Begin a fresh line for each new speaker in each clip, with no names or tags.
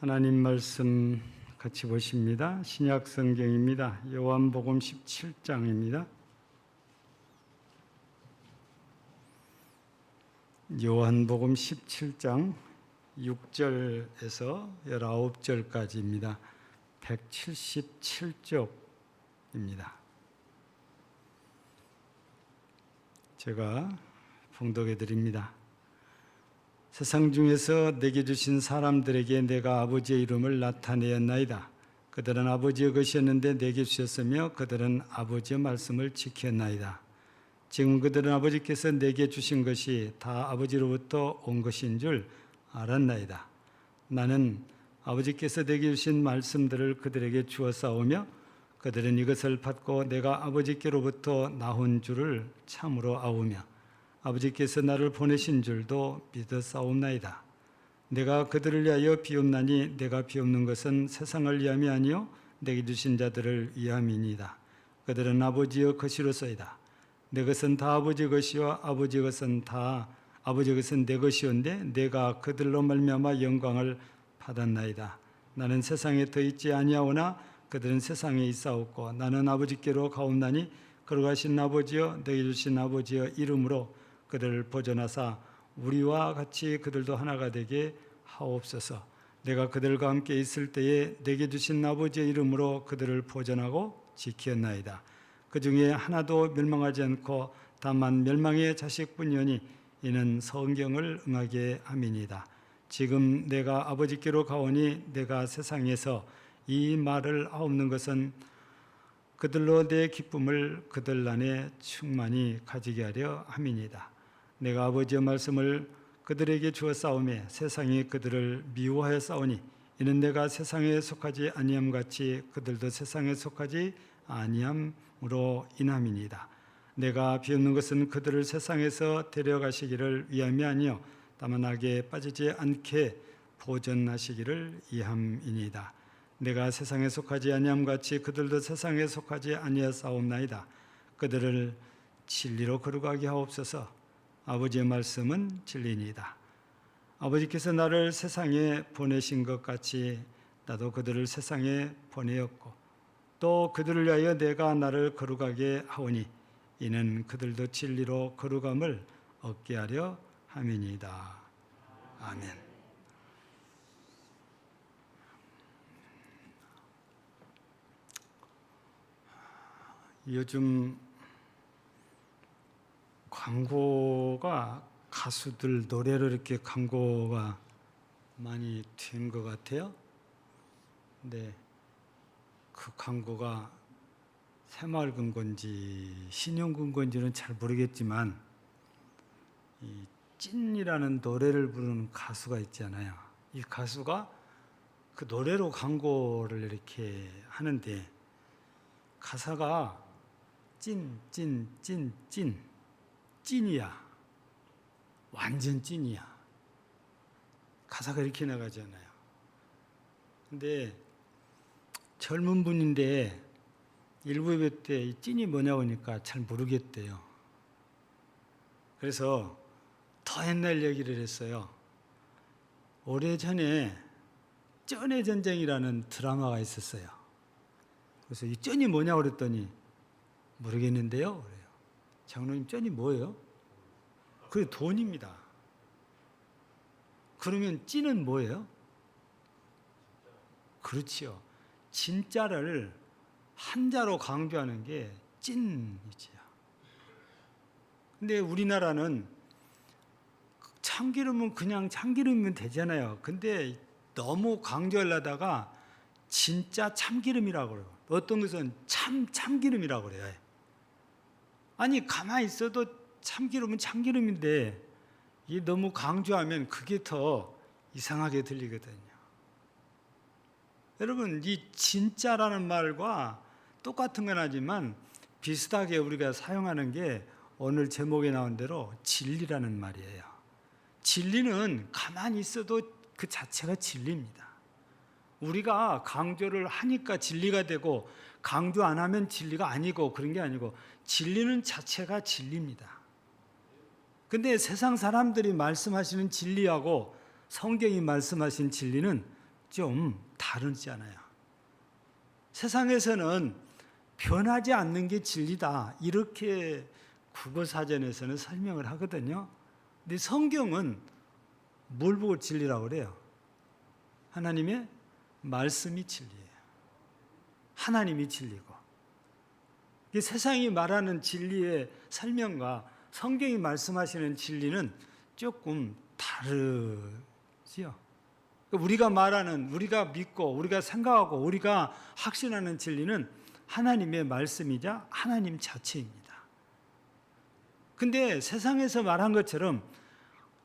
하나님 말씀 같이 보십니다. 신약 성경입니다. 요한복음 17장입니다. 요한복음 17장 6절에서 19절까지입니다. 177쪽입니다. 제가 봉독해 드립니다. 세상 중에서 내게 주신 사람들에게 내가 아버지의 이름을 나타내었나이다. 그들은 아버지의 것이었는데 내게 주셨으며 그들은 아버지의 말씀을 지켰나이다. 지금 그들은 아버지께서 내게 주신 것이 다 아버지로부터 온 것인 줄 알았나이다. 나는 아버지께서 내게 주신 말씀들을 그들에게 주어 싸우며 그들은 이것을 받고 내가 아버지께로부터 나온 줄을 참으로 아우며 아버지께서 나를 보내신 줄도 믿어 싸움나이다. 내가 그들을 위하여 비옵나니 내가 비옵는 것은 세상을 위함이 아니요 내게 주신 자들을 위함이니이다. 그들은 아버지의 것이로소이다. 내 것은 다 아버지 것이요 아버지 것은 다 아버지 것은 내 것이온데 내가 그들로 말미암아 영광을 받았나이다. 나는 세상에 더 있지 아니하오나 그들은 세상에 있사옵고 나는 아버지께로 가옵나니 거룩하신 아버지여 내게 주신 아버지의 이름으로 그들을 보존하사 우리와 같이 그들도 하나가 되게 하옵소서. 내가 그들과 함께 있을 때에 내게 주신 아버지의 이름으로 그들을 보존하고 지켰나이다. 그 중에 하나도 멸망하지 않고 다만 멸망의 자식뿐이오니 이는 성경을 응하게 함이니이다. 지금 내가 아버지께로 가오니 내가 세상에서 이 말을 하옵는 것은 그들로 내 기쁨을 그들 안에 충만히 가지게 하려 함이니이다. 내가 아버지의 말씀을 그들에게 주어 싸우매 세상이 그들을 미워하여 싸우니 이는 내가 세상에 속하지 아니함 같이 그들도 세상에 속하지 아니함으로 인함이니이다. 내가 비웃는 것은 그들을 세상에서 데려가시기를 위함이 아니요 다만 악에 빠지지 않게 보존하시기를 위함이니이다. 내가 세상에 속하지 아니함 같이 그들도 세상에 속하지 아니하사옵나이다. 그들을 진리로 거룩하게 하옵소서. 아버지의 말씀은 진리니이다. 아버지께서 나를 세상에 보내신 것 같이 나도 그들을 세상에 보내었고 또 그들을 위하여 내가 나를 거룩하게 하오니 이는 그들도 진리로 거룩함을 얻게 하려 함이니이다. 아멘. 요즘 광고가 가수들 노래로 이렇게 광고가 많이 된 것 같아요. 근데 그 광고가 새마을금 건지 신용금 건지는 잘 모르겠지만 이 찐이라는 노래를 부르는 가수가 있잖아요. 이 가수가 그 노래로 광고를 이렇게 하는데 가사가 찐이야. 완전 찐이야. 가사가 이렇게 나가잖아요. 근데 젊은 분인데 일부 예배 때 이 찐이 뭐냐고 하니까 잘 모르겠대요. 그래서 더 옛날 얘기를 했어요. 오래전에 쩐의 전쟁이라는 드라마가 있었어요. 그래서 이 쩐이 뭐냐고 그랬더니 모르겠는데요. 그래요. 장로님 쩐이 뭐예요? 그게 돈입니다. 그러면 찐은 뭐예요? 그렇지요. 진짜를 한자로 강조하는 게 찐이지요. 근데 우리나라는 참기름은 그냥 참기름이면 되잖아요. 근데 너무 강조하려다가 진짜 참기름이라고 그래요. 어떤 것은 참기름이라고 그래요. 아니 가만히 있어도 참기름은 참기름인데 이 너무 강조하면 그게 더 이상하게 들리거든요. 여러분 이 진짜라는 말과 똑같은 건 하지만 비슷하게 우리가 사용하는 게 오늘 제목에 나온 대로 진리라는 말이에요. 진리는 가만히 있어도 그 자체가 진리입니다. 우리가 강조를 하니까 진리가 되고 강조 안 하면 진리가 아니고 그런 게 아니고 진리는 자체가 진리입니다. 근데 세상 사람들이 말씀하시는 진리하고 성경이 말씀하신 진리는 좀 다르잖아요. 세상에서는 변하지 않는 게 진리다, 이렇게 국어사전에서는 설명을 하거든요. 근데 성경은 뭘 보고 진리라고 그래요? 하나님의 말씀이 진리예요. 하나님이 진리고. 세상이 말하는 진리의 설명과 성경이 말씀하시는 진리는 조금 다르지요. 우리가 말하는, 우리가 믿고, 우리가 생각하고, 우리가 확신하는 진리는 하나님의 말씀이자 하나님 자체입니다. 근데 세상에서 말한 것처럼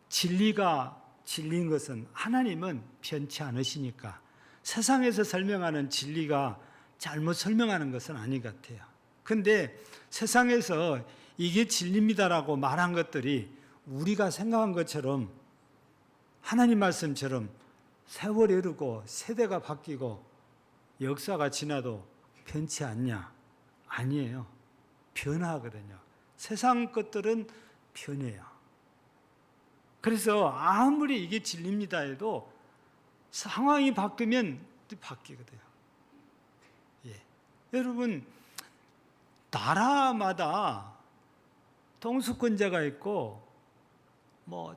진리가 진리인 것은, 하나님은 변치 않으시니까 세상에서 설명하는 진리가 잘못 설명하는 것은 아닌 것 같아요. 근데 세상에서 이게 진리입니다라고 말한 것들이 우리가 생각한 것처럼, 하나님 말씀처럼 세월이 흐르고 세대가 바뀌고 역사가 지나도 변치 않냐? 아니에요. 변화하거든요. 세상 것들은 변해요. 그래서 아무리 이게 진리입니다 해도 상황이 바뀌면 바뀌거든요. 예. 여러분, 나라마다 통수권자가 있고,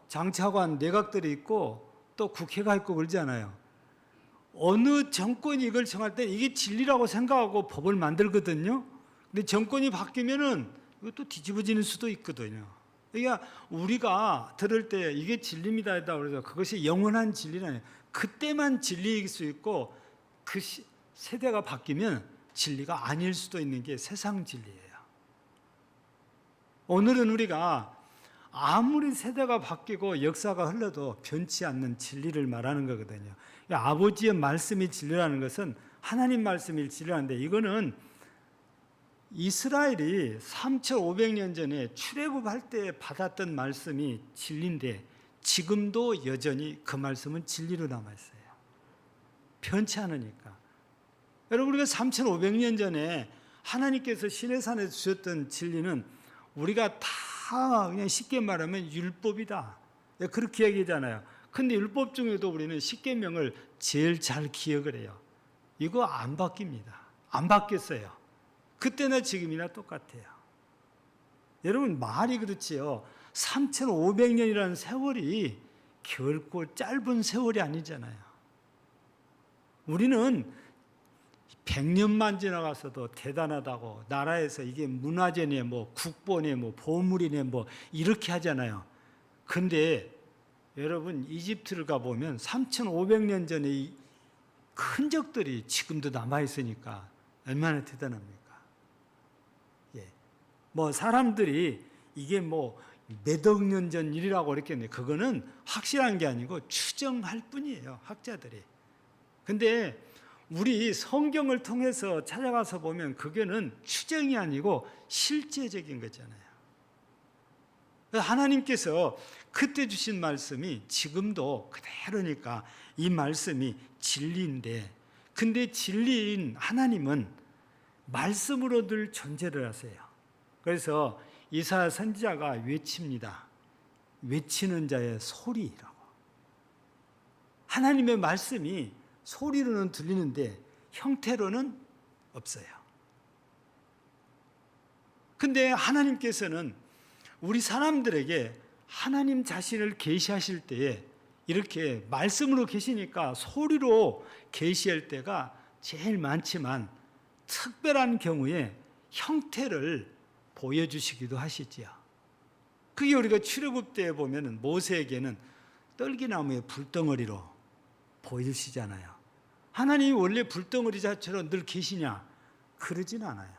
장차관, 내각들이 있고, 또 국회가 있고 그러잖아요. 어느 정권이 이걸 정할 때 이게 진리라고 생각하고 법을 만들거든요. 근데 정권이 바뀌면은 이것도 뒤집어지는 수도 있거든요. 그러니까 우리가 들을 때 이게 진리입니다 했다고 해서 그것이 영원한 진리는 아니에요. 그때만 진리일 수 있고, 그 세대가 바뀌면 진리가 아닐 수도 있는 게 세상 진리예요. 오늘은 우리가 아무리 세대가 바뀌고 역사가 흘러도 변치 않는 진리를 말하는 거거든요. 아버지의 말씀이 진리라는 것은 하나님 말씀이 진리라는데, 이거는 이스라엘이 3,500년 전에 출애굽할 때 받았던 말씀이 진리인데 지금도 여전히 그 말씀은 진리로 남아있어요. 변치 않으니까. 여러분, 우리가 3,500년 전에 하나님께서 시내산에 주셨던 진리는 우리가 다 그냥 쉽게 말하면 율법이다, 그렇게 얘기하잖아요. 근데 율법 중에도 우리는 십계명을 제일 잘 기억을 해요. 이거 안 바뀝니다. 안 바뀌었어요. 그때나 지금이나 똑같아요. 여러분, 말이 그렇지요. 3,500년이라는 세월이 결코 짧은 세월이 아니잖아요. 우리는 100년만 지나갔어도 대단하다고, 나라에서 이게 문화재네, 국보네, 보물이네, 이렇게 하잖아요. 근데 여러분, 이집트를 가보면 3,500년 전에 이 흔적들이 지금도 남아있으니까 얼마나 대단합니까? 예. 사람들이 이게 몇억 년 전 일이라고 그랬겠네요. 그거는 확실한 게 아니고 추정할 뿐이에요, 학자들이. 근데 우리 성경을 통해서 찾아가서 보면 그게는 추정이 아니고 실제적인 거잖아요. 하나님께서 그때 주신 말씀이 지금도 그대로니까 이 말씀이 진리인데, 근데 진리인 하나님은 말씀으로 늘 존재를 하세요. 그래서 이사야 선지자가 외칩니다. 외치는 자의 소리라고. 하나님의 말씀이 소리로는 들리는데 형태로는 없어요. 근데 하나님께서는 우리 사람들에게 하나님 자신을 계시하실 때에 이렇게 말씀으로 계시니까 소리로 계시할 때가 제일 많지만, 특별한 경우에 형태를 보여주시기도 하시지요. 그게 우리가 출애굽 때에 보면 모세에게는 떨기나무의 불덩어리로 보이시잖아요. 하나님이 원래 불덩어리 자체로 늘 계시냐? 그러진 않아요.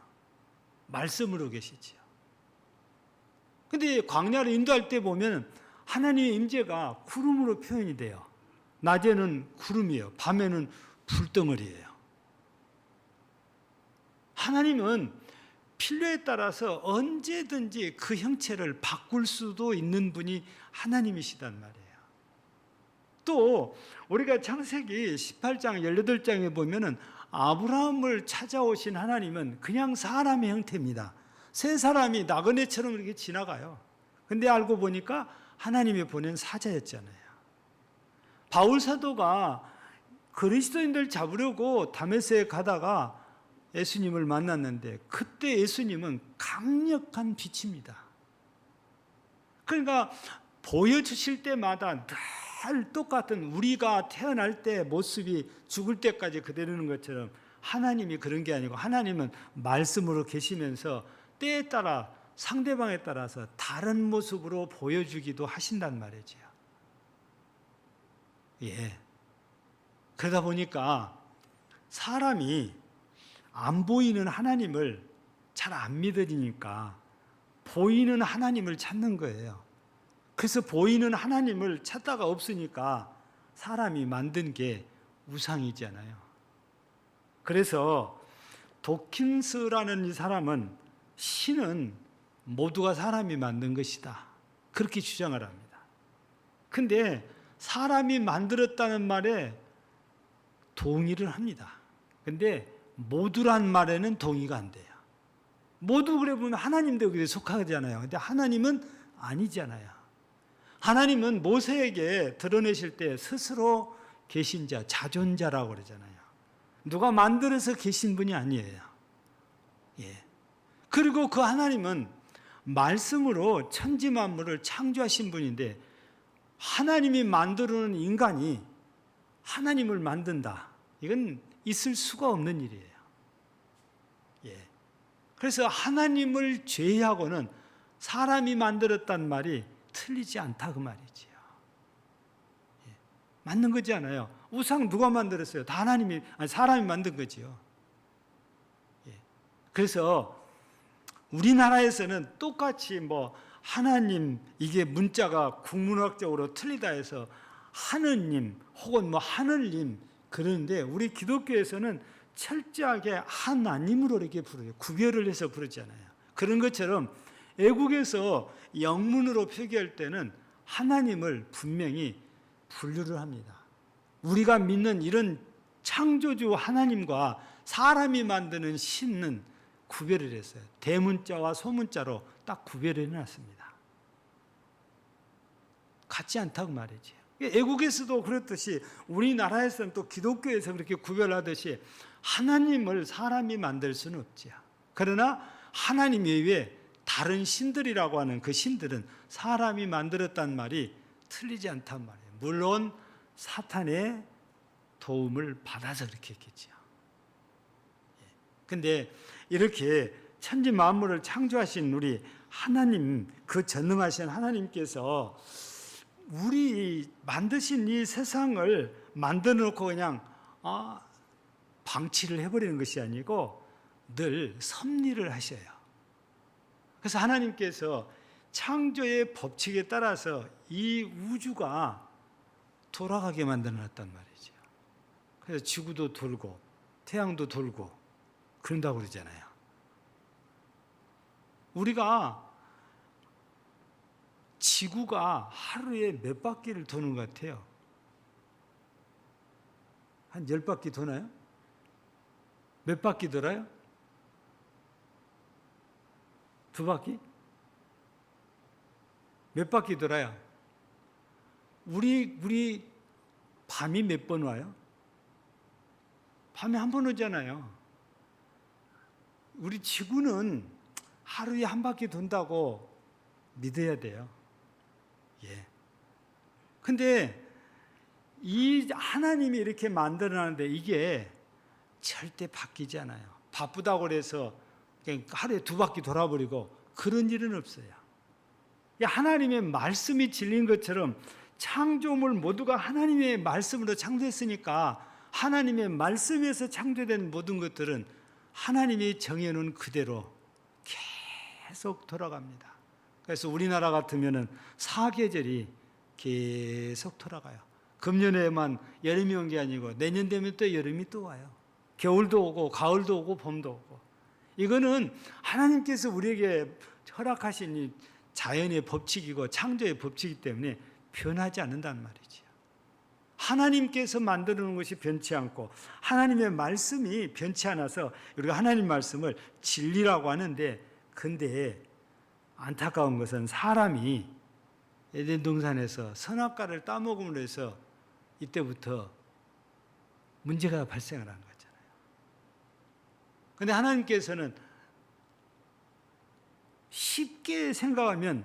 말씀으로 계시지요. 근데 광야를 인도할 때 보면 하나님의 임재가 구름으로 표현이 돼요. 낮에는 구름이에요. 밤에는 불덩어리예요. 하나님은 필요에 따라서 언제든지 그 형체를 바꿀 수도 있는 분이 하나님이시단 말이에요. 또 우리가 창세기 18장 18장에 보면은 아브라함을 찾아오신 하나님은 그냥 사람의 형태입니다. 세 사람이 나그네처럼 이렇게 지나가요. 근데 알고 보니까 하나님이 보낸 사자였잖아요. 바울 사도가 그리스도인들 잡으려고 다메섹에 가다가 예수님을 만났는데 그때 예수님은 강력한 빛입니다. 그러니까 보여주실 때마다 늘 똑같은 우리가 태어날 때 모습이 죽을 때까지 그대로는 것처럼 하나님이 그런 게 아니고 하나님은 말씀으로 계시면서 때에 따라 상대방에 따라서 다른 모습으로 보여주기도 하신단 말이죠. 예. 그러다 보니까 사람이 안 보이는 하나님을 잘 안 믿으니까 보이는 하나님을 찾는 거예요. 그래서 보이는 하나님을 찾다가 없으니까 사람이 만든 게 우상이잖아요. 그래서 도킨스라는 이 사람은 신은 모두가 사람이 만든 것이다, 그렇게 주장을 합니다. 근데 사람이 만들었다는 말에 동의를 합니다. 근데 모두란 말에는 동의가 안 돼요. 모두 그래 보면 하나님도 여기에 속하잖아요. 근데 하나님은 아니잖아요. 하나님은 모세에게 드러내실 때 스스로 계신 자, 자존자라고 그러잖아요. 누가 만들어서 계신 분이 아니에요. 예. 그리고 그 하나님은 말씀으로 천지 만물을 창조하신 분인데 하나님이 만드는 인간이 하나님을 만든다, 이건 있을 수가 없는 일이에요. 예. 그래서 하나님을 제외하고는 사람이 만들었단 말이 틀리지 않다, 그 말이지요. 예. 맞는 거지 않아요. 우상 누가 만들었어요? 다 하나님이, 아니 사람이 만든 거지요. 예. 그래서 우리나라에서는 똑같이 하나님, 이게 문자가 국문학적으로 틀리다 해서 하느님 혹은 하늘님 그러는데 우리 기독교에서는 철저하게 하나님으로 이렇게 부르요. 구별을 해서 부르잖아요. 그런 것처럼 애국에서 영문으로 표기할 때는 하나님을 분명히 분류를 합니다. 우리가 믿는 이런 창조주 하나님과 사람이 만드는 신은 구별을 했어요. 대문자와 소문자로 딱 구별을 해놨습니다. 같지 않다고 말이죠. 애국에서도 그렇듯이 우리나라에서는 또 기독교에서 그렇게 구별하듯이 하나님을 사람이 만들 수는 없지요. 그러나 하나님 외에 다른 신들이라고 하는 그 신들은 사람이 만들었단 말이 틀리지 않단 말이에요. 물론 사탄의 도움을 받아서 그렇게 했겠지요. 근데 이렇게 천지 만물을 창조하신 우리 하나님, 그 전능하신 하나님께서 우리 만드신 이 세상을 만들어 놓고 그냥 방치를 해버리는 것이 아니고 늘 섭리를 하셔요. 그래서 하나님께서 창조의 법칙에 따라서 이 우주가 돌아가게 만들어 놨단 말이죠. 그래서 지구도 돌고 태양도 돌고 그런다고 그러잖아요. 우리가 지구가 하루에 몇 바퀴를 도는 것 같아요? 한 10바퀴 도나요? 몇 바퀴 돌아요? 2바퀴? 몇 바퀴 돌아요? 우리 밤이 몇 번 와요? 밤에 한 번 오잖아요. 우리 지구는 하루에 한 바퀴 돈다고 믿어야 돼요. 예. 근데 이 하나님이 이렇게 만들어놨는데 이게 절대 바뀌지 않아요. 바쁘다고 해서 그냥 하루에 2바퀴 돌아버리고 그런 일은 없어요. 하나님의 말씀이 진리인 것처럼 창조물 모두가 하나님의 말씀으로 창조했으니까 하나님의 말씀에서 창조된 모든 것들은 하나님이 정해놓은 그대로 계속 돌아갑니다. 그래서 우리나라 같으면은 사계절이 계속 돌아가요. 금년에만 여름이 온 게 아니고 내년 되면 또 여름이 또 와요. 겨울도 오고 가을도 오고 봄도 오고. 이거는 하나님께서 우리에게 허락하신 이 자연의 법칙이고 창조의 법칙이기 때문에 변하지 않는다는 말이죠. 하나님께서 만들어 놓은 것이 변치 않고 하나님의 말씀이 변치 않아서 우리가 하나님 말씀을 진리라고 하는데, 근데 안타까운 것은 사람이 에덴 동산에서 선악과를 따먹음으로 해서 이때부터 문제가 발생을 하는 거잖아요. 그런데 하나님께서는 쉽게 생각하면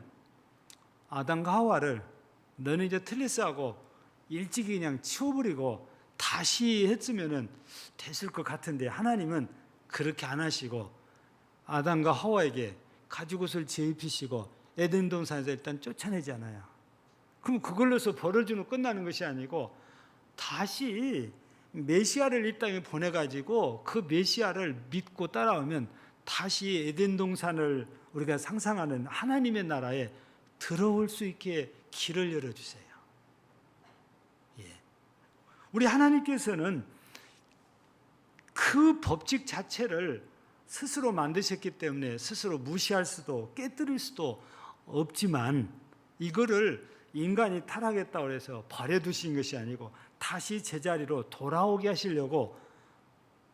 아담과 하와를 너는 이제 틀렸어 일찍이 그냥 치워버리고 다시 했으면 됐을 것 같은데, 하나님은 그렇게 안 하시고 아담과 하와에게 가죽옷을 재입히시고 에덴 동산에서 일단 쫓아내잖아요. 그럼 그걸로서 벌을 주고 끝나는 것이 아니고 다시 메시아를 이 땅에 보내가지고 그 메시아를 믿고 따라오면 다시 에덴 동산을 우리가 상상하는 하나님의 나라에 들어올 수 있게 길을 열어주세요. 우리 하나님께서는 그 법칙 자체를 스스로 만드셨기 때문에 스스로 무시할 수도 깨뜨릴 수도 없지만, 이거를 인간이 타락했다고 해서 버려두신 것이 아니고 다시 제자리로 돌아오게 하시려고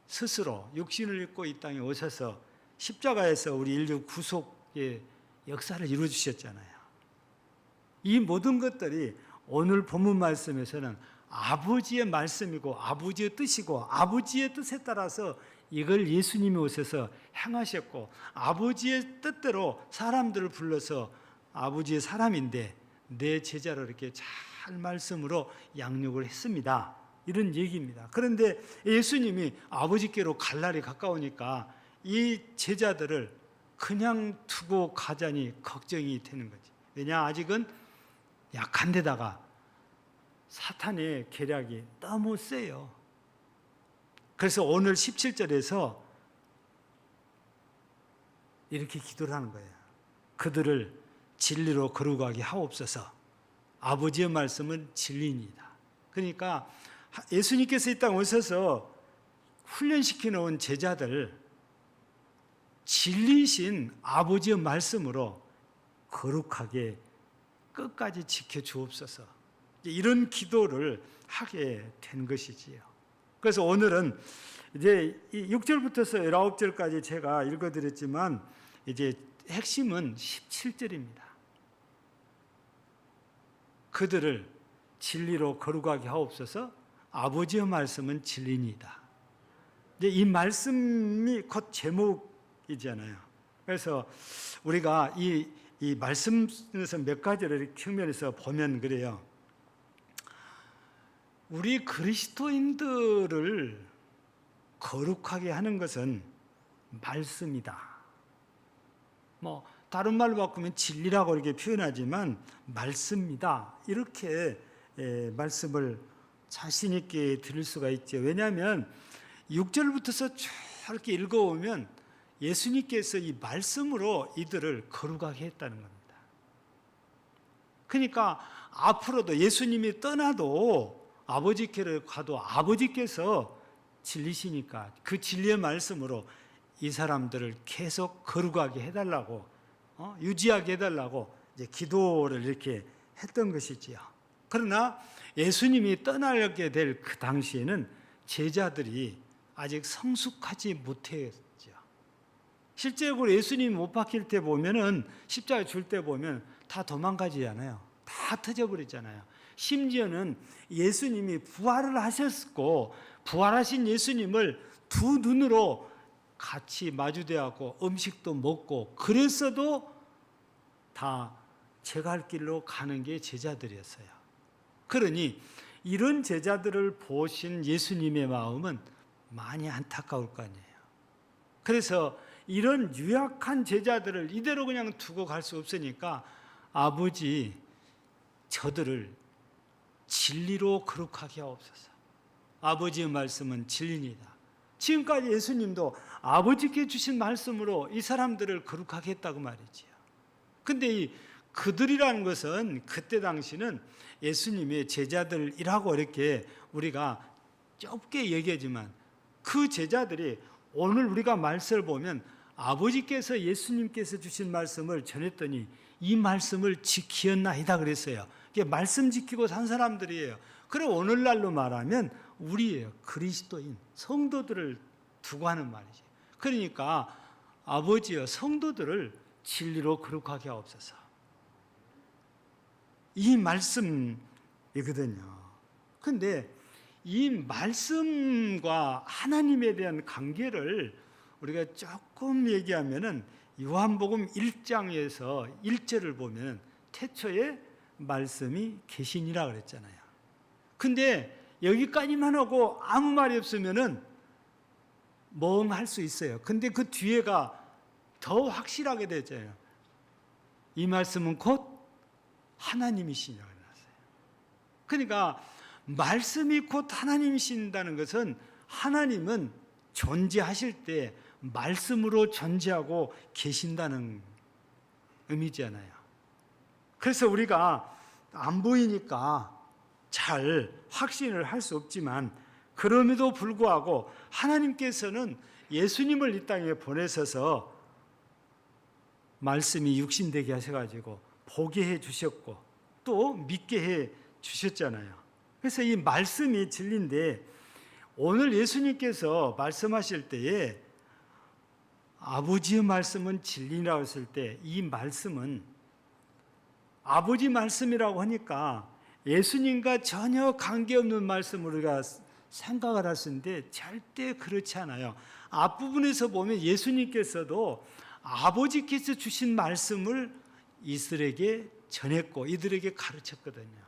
스스로 육신을 입고 이 땅에 오셔서 십자가에서 우리 인류 구속의 역사를 이루어주셨잖아요. 이 모든 것들이 오늘 본문 말씀에서는 아버지의 말씀이고 아버지의 뜻이고 아버지의 뜻에 따라서 이걸 예수님이 오셔서 행하셨고, 아버지의 뜻대로 사람들을 불러서 아버지의 사람인데 내 제자로 이렇게 잘 말씀으로 양육을 했습니다, 이런 얘기입니다. 그런데 예수님이 아버지께로 갈 날이 가까우니까 이 제자들을 그냥 두고 가자니 걱정이 되는 거지. 왜냐, 아직은 약한 데다가 사탄의 계략이 너무 세요. 그래서 오늘 17절에서 이렇게 기도를 하는 거예요. 그들을 진리로 거룩하게 하옵소서. 아버지의 말씀은 진리입니다. 그러니까 예수님께서 이 땅에 오셔서 훈련시켜 놓은 제자들, 진리신 아버지의 말씀으로 거룩하게 끝까지 지켜주옵소서, 이런 기도를 하게 된 것이지요. 그래서 오늘은 이제 6절부터서 19절까지 제가 읽어드렸지만 이제 핵심은 17절입니다. 그들을 진리로 거룩하게 하옵소서. 아버지의 말씀은 진리니이다. 이제 이 말씀이 곧 제목이잖아요. 그래서 우리가 이 말씀에서 몇 가지를 측면에서 보면 그래요. 우리 그리스도인들을 거룩하게 하는 것은 말씀이다. 다른 말로 바꾸면 진리라고 이렇게 표현하지만 말씀이다, 이렇게 말씀을 자신 있게 드릴 수가 있죠. 왜냐하면 6절부터서 쭉 이렇게 읽어오면 예수님께서 이 말씀으로 이들을 거룩하게 했다는 겁니다. 그러니까 앞으로도 예수님이 떠나도 아버지께로 가도 아버지께서 진리시니까 그 진리의 말씀으로 이 사람들을 계속 거룩하게 해달라고, 유지하게 해달라고 이제 기도를 이렇게 했던 것이지요. 그러나 예수님이 떠나게 될 그 당시에는 제자들이 아직 성숙하지 못했죠. 실제로 예수님이 못 박힐 때 보면은, 십자가 줄 때 보면 다 도망가지잖아요. 다 터져버렸잖아요. 심지어는 예수님이 부활을 하셨고 부활하신 예수님을 두 눈으로 같이 마주대하고 음식도 먹고 그랬어도 다 제가 할 길로 가는 게 제자들이었어요. 그러니 이런 제자들을 보신 예수님의 마음은 많이 안타까울 거 아니에요. 그래서 이런 유약한 제자들을 이대로 그냥 두고 갈 수 없으니까 아버지, 저들을 진리로 거룩하게 하옵소서. 아버지의 말씀은 진리입니다. 지금까지 예수님도 아버지께 주신 말씀으로 이 사람들을 거룩하게 했다고 말이지요. 근데 이 그들이라는 것은 그때 당시는 예수님의 제자들이라고 이렇게 우리가 좁게 얘기하지만 그 제자들이 오늘 우리가 말씀을 보면 아버지께서 예수님께서 주신 말씀을 전했더니 이 말씀을 지키었나이다 그랬어요. 이게 말씀 지키고 산 사람들이에요. 그래 오늘날로 말하면 우리예요. 그리스도인 성도들을 두고 하는 말이지. 그러니까 아버지여, 성도들을 진리로 거룩하게 하옵소서. 이 말씀이거든요. 근데 이 말씀과 하나님에 대한 관계를 우리가 조금 얘기하면은 요한복음 1장에서 1절을 보면 태초에 말씀이 계시니라 그랬잖아요. 근데 여기까지만 하고 아무 말이 없으면은 멍할 수 있어요. 근데 그 뒤에가 더 확실하게 되잖아요. 이 말씀은 곧 하나님이시냐고 나왔어요. 그러니까 말씀이 곧 하나님이신다는 것은 하나님은 존재하실 때 말씀으로 존재하고 계신다는 의미잖아요. 그래서 우리가 안 보이니까 잘 확신을 할 수 없지만 그럼에도 불구하고 하나님께서는 예수님을 이 땅에 보내셔서 말씀이 육신되게 하셔가지고 보게 해 주셨고 또 믿게 해 주셨잖아요. 그래서 이 말씀이 진리인데 오늘 예수님께서 말씀하실 때에 아버지의 말씀은 진리라고 했을 때 이 말씀은 아버지 말씀이라고 하니까 예수님과 전혀 관계없는 말씀을 우리가 생각을 할 수 있는데 절대 그렇지 않아요. 앞부분에서 보면 예수님께서도 아버지께서 주신 말씀을 이들에게 전했고 이들에게 가르쳤거든요.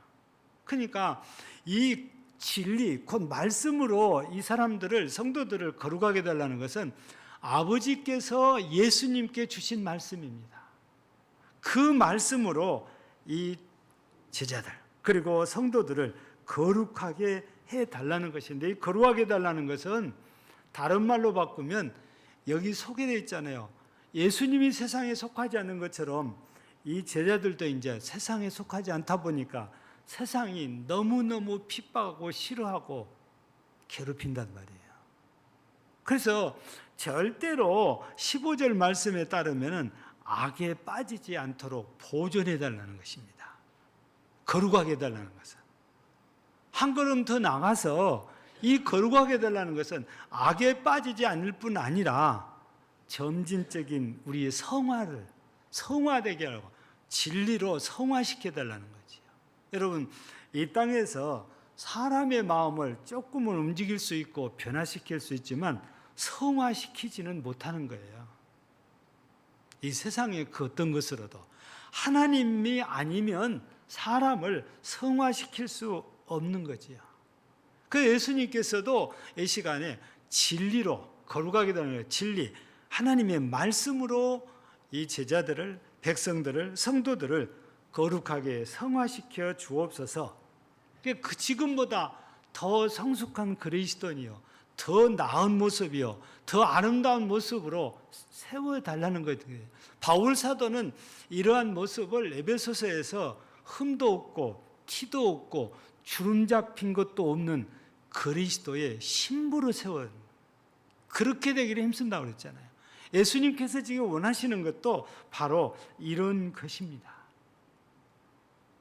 그러니까 이 진리, 곧 말씀으로 이 사람들을, 성도들을 거룩하게 해달라는 것은 아버지께서 예수님께 주신 말씀입니다. 그 말씀으로 이 제자들, 그리고 성도들을 거룩하게 해달라는 것인데, 이 거룩하게 해달라는 것은 다른 말로 바꾸면 여기 소개되어 있잖아요. 예수님이 세상에 속하지 않는 것처럼 이 제자들도 이제 세상에 속하지 않다 보니까 세상이 너무너무 핍박하고 싫어하고 괴롭힌단 말이에요. 그래서 절대로 15절 말씀에 따르면 악에 빠지지 않도록 보존해 달라는 것입니다. 거룩하게 해달라는 것은. 한 걸음 더 나가서 이 거룩하게 해달라는 것은 악에 빠지지 않을 뿐 아니라 점진적인 우리의 성화되게 하고 진리로 성화시켜달라는 거지요. 여러분, 이 땅에서 사람의 마음을 조금은 움직일 수 있고 변화시킬 수 있지만 성화시키지는 못하는 거예요. 이 세상의 그 어떤 것으로도 하나님이 아니면 사람을 성화시킬 수 없는 거지요. 그 예수님께서도 이 시간에 진리로 거룩하게 되는 진리, 하나님의 말씀으로 이 제자들을, 백성들을, 성도들을 거룩하게 성화시켜 주옵소서. 그 지금보다 더 성숙한 그리스도인이요, 더 나은 모습이요, 더 아름다운 모습으로 세워달라는 거예요. 바울 사도는 이러한 모습을 에베소서에서 흠도 없고 티도 없고 주름 잡힌 것도 없는 그리스도의 신부로 세워, 그렇게 되기를 힘쓴다고 그랬잖아요. 예수님께서 지금 원하시는 것도 바로 이런 것입니다.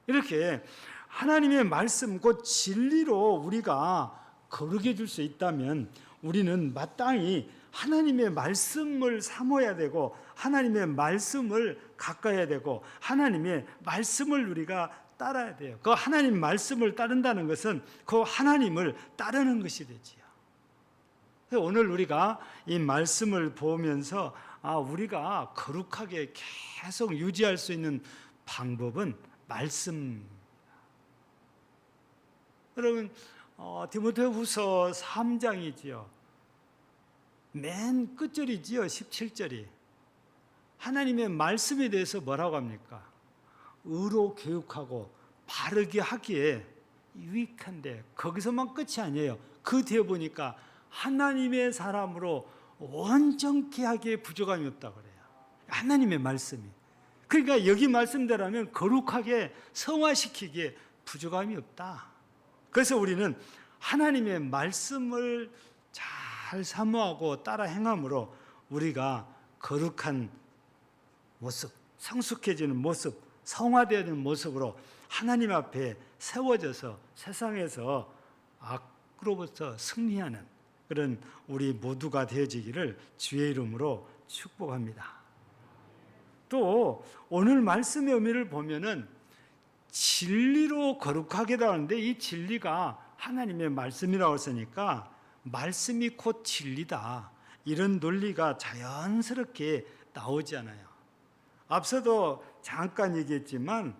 이렇게 하나님의 말씀, 곧 진리로 우리가 거룩해 줄 수 있다면 우리는 마땅히 하나님의 말씀을 사모해야 되고 하나님의 말씀을 가까이해야 되고 하나님의 말씀을 우리가 따라야 돼요. 그 하나님 말씀을 따른다는 것은 그 하나님을 따르는 것이 되지요. 오늘 우리가 이 말씀을 보면서 우리가 거룩하게 계속 유지할 수 있는 방법은 말씀. 여러분, 디모데후서 3장이지요. 맨 끝절이지요. 17절이. 하나님의 말씀에 대해서 뭐라고 합니까? 의로 교육하고 바르게 하기에 유익한데, 거기서만 끝이 아니에요. 그 뒤에 보니까 하나님의 사람으로 온전케 하기에 부족함이 없다고 그래요. 하나님의 말씀이. 그러니까 여기 말씀대로라면 거룩하게 성화시키기에 부족함이 없다. 그래서 우리는 하나님의 말씀을 잘 사모하고 따라 행함으로 우리가 거룩한 모습, 성숙해지는 모습, 성화되어지는 모습으로 하나님 앞에 세워져서 세상에서 악으로부터 승리하는 그런 우리 모두가 되어지기를 주의 이름으로 축복합니다. 또 오늘 말씀의 의미를 보면은 진리로 거룩하게 되는데 이 진리가 하나님의 말씀이라고 했으니까 말씀이 곧 진리다. 이런 논리가 자연스럽게 나오잖아요. 앞서도 잠깐 얘기했지만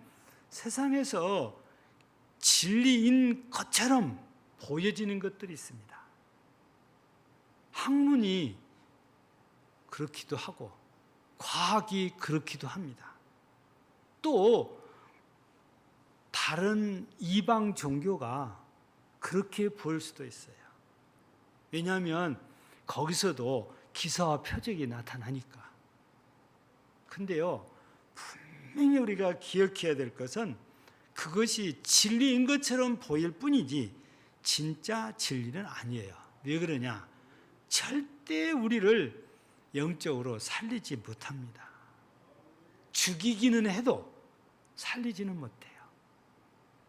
세상에서 진리인 것처럼 보여지는 것들이 있습니다. 학문이 그렇기도 하고 과학이 그렇기도 합니다. 또 다른 이방 종교가 그렇게 보일 수도 있어요. 왜냐하면 거기서도 기사와 표적이 나타나니까. 근데요, 분명히 우리가 기억해야 될 것은 그것이 진리인 것처럼 보일 뿐이지 진짜 진리는 아니에요. 왜 그러냐? 절대 우리를 영적으로 살리지 못합니다. 죽이기는 해도 살리지는 못해요.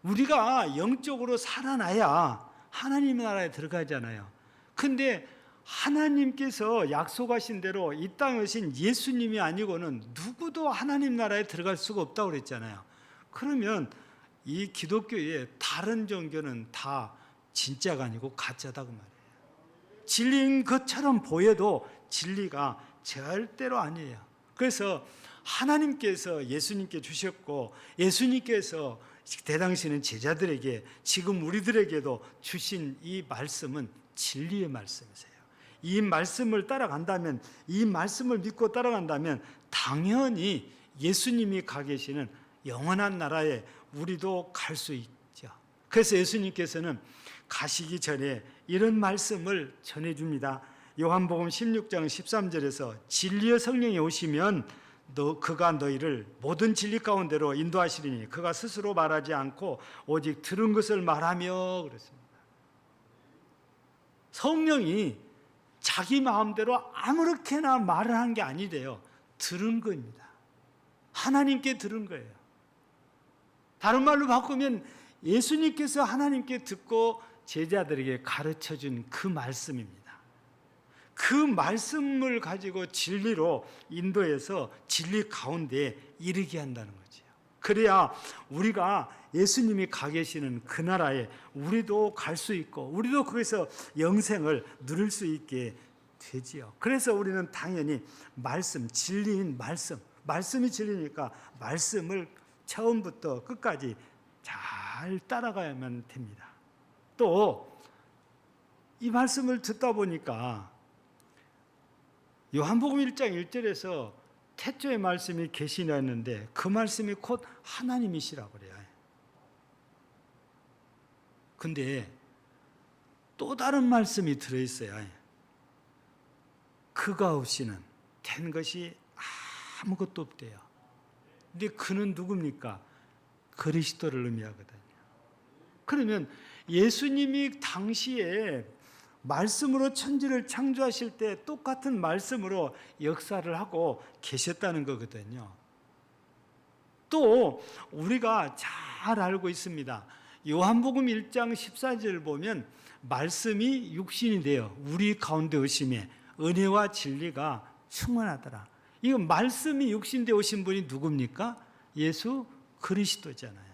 우리가 영적으로 살아나야 하나님의 나라에 들어가잖아요. 근데 하나님께서 약속하신 대로 이 땅에 오신 예수님이 아니고는 누구도 하나님 나라에 들어갈 수가 없다고 그랬잖아요. 그러면 이 기독교의 다른 종교는 다 진짜가 아니고 가짜다 그 말이에요. 진리인 것처럼 보여도 진리가 절대로 아니에요. 그래서 하나님께서 예수님께 주셨고 예수님께서 대당시는 제자들에게 지금 우리들에게도 주신 이 말씀은 진리의 말씀이세요. 이 말씀을 따라간다면, 이 말씀을 믿고 따라간다면 당연히 예수님이 가 계시는 영원한 나라에 우리도 갈 수 있죠. 그래서 예수님께서는 가시기 전에 이런 말씀을 전해줍니다. 요한복음 16장 13절에서 진리의 성령이 오시면 그가 너희를 모든 진리 가운데로 인도하시리니 그가 스스로 말하지 않고 오직 들은 것을 말하며 그랬습니다. 성령이 자기 마음대로 아무렇게나 말을 한 게 아니래요. 들은 겁니다. 하나님께 들은 거예요. 다른 말로 바꾸면 예수님께서 하나님께 듣고 제자들에게 가르쳐준 그 말씀입니다. 그 말씀을 가지고 진리로 인도해서 진리 가운데 이르게 한다는 거죠. 그래야 우리가 예수님이 가 계시는 그 나라에 우리도 갈 수 있고 우리도 거기서 영생을 누릴 수 있게 되지요. 그래서 우리는 당연히 말씀, 진리인 말씀이 진리니까 말씀을 처음부터 끝까지 잘 따라가야만 됩니다. 또 이 말씀을 듣다 보니까 요한복음 1장 1절에서 태초의 말씀이 계시나 했는데 그 말씀이 곧 하나님이시라고 그래요. 근데 또 다른 말씀이 들어있어요. 그가 없이는 된 것이 아무것도 없대요. 근데 그는 누굽니까? 그리스도를 의미하거든요. 그러면 예수님이 당시에 말씀으로 천지를 창조하실 때 똑같은 말씀으로 역사를 하고 계셨다는 거거든요. 또 우리가 잘 알고 있습니다. 요한복음 1장 14절 보면 말씀이 육신이 되어 우리 가운데 오심에 은혜와 진리가 충만하더라. 이거 말씀이 육신되어 오신 분이 누굽니까? 예수 그리스도잖아요.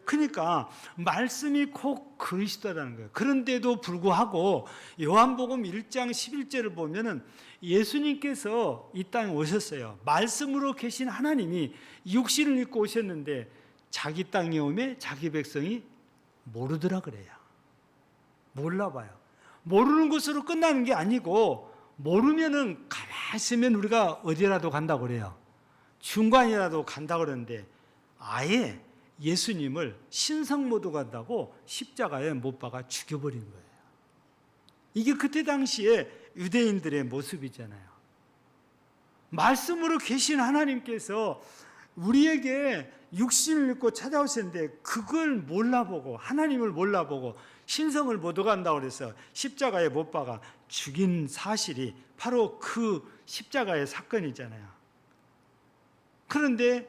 그러니까 말씀이 곧 그리스도라는 거예요. 그런데도 불구하고 요한복음 1장 11절을 보면은 예수님께서 이 땅에 오셨어요. 말씀으로 계신 하나님이 육신을 입고 오셨는데 자기 땅에 오매 자기 백성이 모르더라 그래요. 몰라봐요. 모르는 것으로 끝나는 게 아니고 모르면은 가만히 있으면 우리가 어디라도 간다고 그래요. 중간이라도 간다고 그러는데 아예 예수님을 신성모도 간다고 십자가에 못 박아 죽여버린 거예요. 이게 그때 당시에 유대인들의 모습이잖아요. 말씀으로 계신 하나님께서 우리에게 육신을 입고 찾아오셨는데 그걸 몰라보고 하나님을 몰라보고 신성을 못 오간다고 그래서 십자가에 못 박아 죽인 사실이 바로 그 십자가의 사건이잖아요. 그런데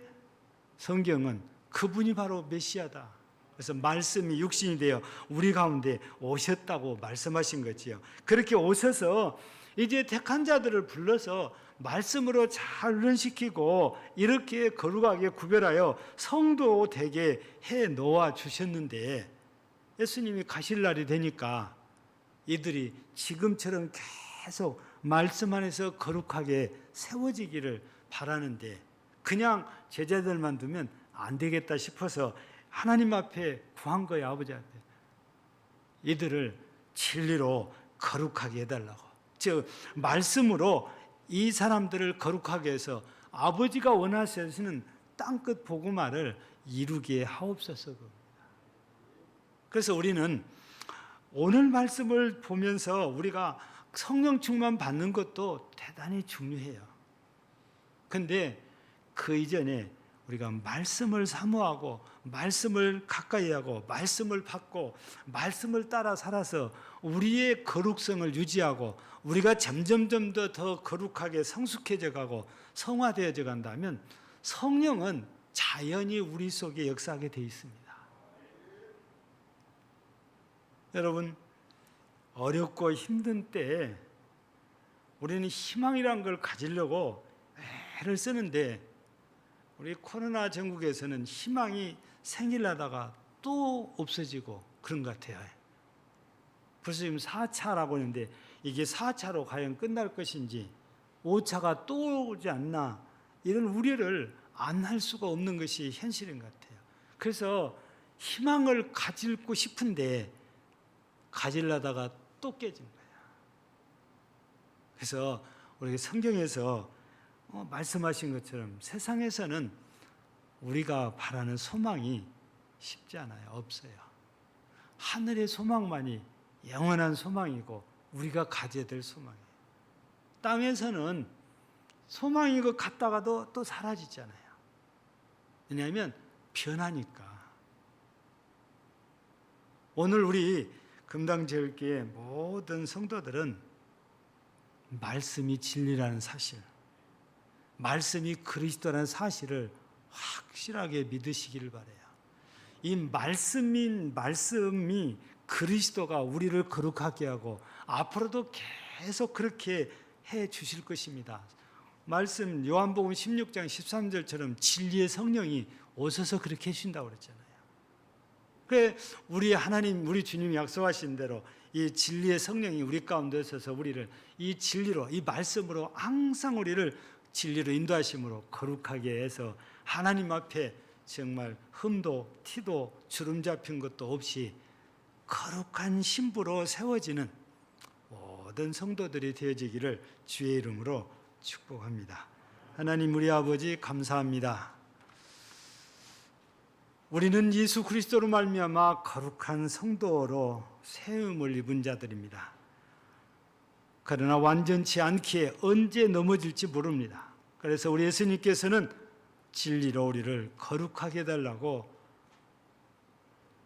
성경은 그분이 바로 메시아다. 그래서 말씀이 육신이 되어 우리 가운데 오셨다고 말씀하신 거지요. 그렇게 오셔서 이제 택한 자들을 불러서 말씀으로 잘 훈련시키고 이렇게 거룩하게 구별하여 성도 되게 해 놓아 주셨는데 예수님이 가실 날이 되니까 이들이 지금처럼 계속 말씀 안에서 거룩하게 세워지기를 바라는데 그냥 제자들만 두면 안 되겠다 싶어서 하나님 앞에 구한 거예요. 아버지 앞에. 이들을 진리로 거룩하게 해달라고. 즉 말씀으로 이 사람들을 거룩하게 해서 아버지가 원하시는 땅끝 복음화를 이루게 하옵소서. 그래서 우리는 오늘 말씀을 보면서 우리가 성령 충만 받는 것도 대단히 중요해요. 근데 그 이전에 우리가 말씀을 사모하고 말씀을 가까이 하고 말씀을 받고 말씀을 따라 살아서 우리의 거룩성을 유지하고 우리가 점점점 더 거룩하게 성숙해져 가고 성화되어져 간다면 성령은 자연히 우리 속에 역사하게 되어 있습니다. 여러분, 어렵고 힘든 때에 우리는 희망이란 걸 가지려고 애를 쓰는데 우리 코로나 전국에서는 희망이 생기려다가 또 없어지고 그런 것 같아요. 벌써 지금 4차라고 하는데 이게 4차로 과연 끝날 것인지 5차가 또 오지 않나 이런 우려를 안 할 수가 없는 것이 현실인 것 같아요. 그래서 희망을 가지고 싶은데 가지려다가 또 깨진 거예요. 그래서 우리 성경에서 말씀하신 것처럼 세상에서는 우리가 바라는 소망이 쉽지 않아요. 없어요. 하늘의 소망만이 영원한 소망이고 우리가 가져야 될 소망이에요. 땅에서는 소망인 것 같다가도 또 사라지잖아요. 왜냐하면 변하니까. 오늘 우리 금당제일교회 모든 성도들은 말씀이 진리라는 사실, 말씀이 그리스도라는 사실을 확실하게 믿으시기를 바라요. 이 말씀이 그리스도가 우리를 거룩하게 하고 앞으로도 계속 그렇게 해 주실 것입니다. 말씀 요한복음 16장 13절처럼 진리의 성령이 오셔서 그렇게 해주신다고 그랬잖아요. 그래 우리 하나님, 우리 주님이 약속하신 대로 이 진리의 성령이 우리 가운데 있어서 우리를 이 진리로, 이 말씀으로 항상 우리를 진리로 인도하심으로 거룩하게 해서 하나님 앞에 정말 흠도 티도 주름 잡힌 것도 없이 거룩한 신부로 세워지는 모든 성도들이 되어지기를 주의 이름으로 축복합니다. 하나님 우리 아버지 감사합니다. 우리는 예수 그리스도로 말미암아 거룩한 성도로 세움을 입은 자들입니다. 그러나 완전치 않기에 언제 넘어질지 모릅니다. 그래서 우리 예수님께서는 진리로 우리를 거룩하게 해달라고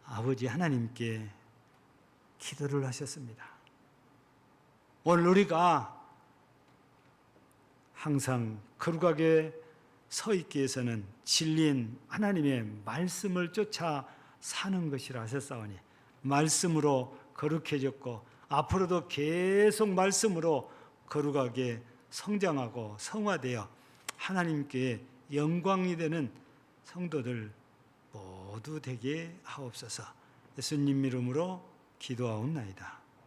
아버지 하나님께 기도를 하셨습니다. 오늘 우리가 항상 거룩하게 서 있기 위해서는 진리인 하나님의 말씀을 쫓아 사는 것이라 하셨사오니 말씀으로 거룩해졌고 앞으로도 계속 말씀으로 거룩하게 성장하고 성화되어 하나님께 영광이 되는 성도들 모두 되게 하옵소서. 예수님 이름으로 기도하옵나이다.